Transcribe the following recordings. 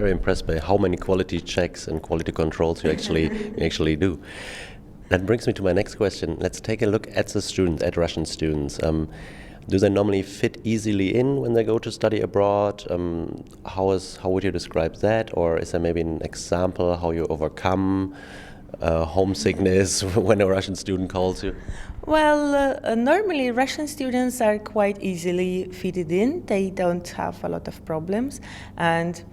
very impressed by how many quality checks and quality controls you actually do. That brings me to my next question. Let's take a look at the students, at Russian students. Do they normally fit easily in when they go to study abroad? How would you describe that? Or is there maybe an example how you overcome homesickness when a Russian student calls you? Well, normally Russian students are quite easily fitted in. They don't have a lot of problems. And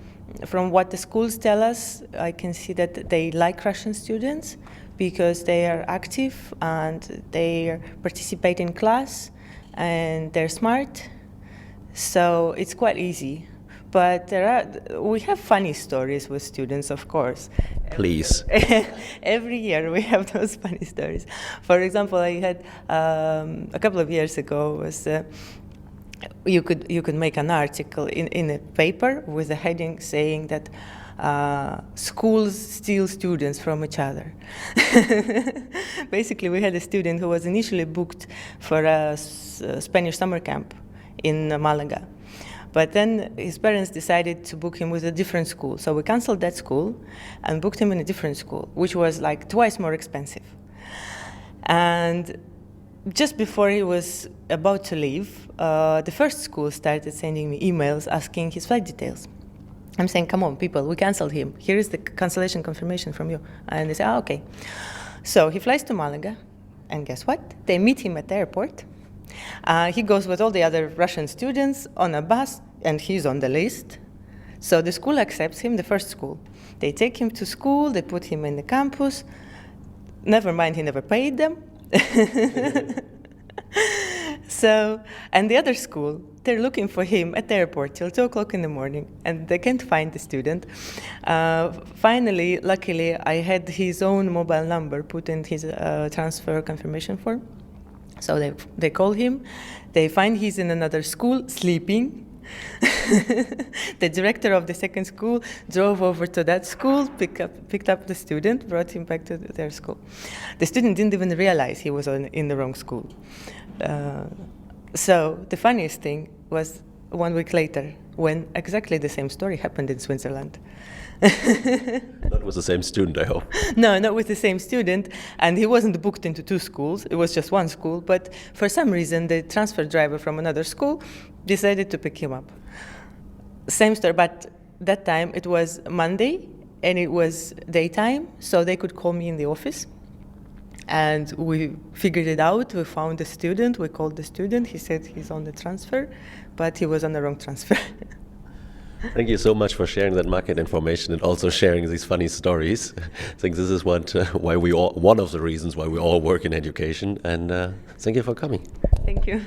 from what the schools tell us, I can see that they like Russian students because they are active and they participate in class and they're smart. So it's quite easy. But we have funny stories with students, of course. Please. Every year we have those funny stories. For example, I had a couple of years ago was you could make an article in a paper with a heading saying that schools steal students from each other. Basically, we had a student who was initially booked for a Spanish summer camp in Malaga. But then his parents decided to book him with a different school. So we canceled that school and booked him in a different school, which was like twice more expensive. And just before he was about to leave, the first school started sending me emails asking his flight details. I'm saying, come on, people, we canceled him. Here is the cancellation confirmation from you. And they say, okay. So he flies to Malaga, and guess what? They meet him at the airport. He goes with all the other Russian students on a bus, and he's on the list. So the school accepts him, the first school. They take him to school, they put him in the campus. Never mind, he never paid them. So, and the other school, they're looking for him at the airport till 2 o'clock in the morning, and they can't find the student. Finally, luckily, I had his own mobile number put in his transfer confirmation form. So they call him, they find he's in another school, sleeping. The director of the second school drove over to that school, picked up the student, brought him back to their school. The student didn't even realize he was in the wrong school. So the funniest thing was 1 week later, when exactly the same story happened in Switzerland. Not with the same student, I hope. No, not with the same student. And he wasn't booked into 2 schools. It was just 1 school. But for some reason, the transfer driver from another school decided to pick him up. Same story, but that time it was Monday, and it was daytime, so they could call me in the office. And we figured it out. We found the student. We called the student. He said he's on the transfer, but he was on the wrong transfer. Thank you so much for sharing that market information and also sharing these funny stories. I think this is one of the reasons why we all work in education. And thank you for coming. Thank you.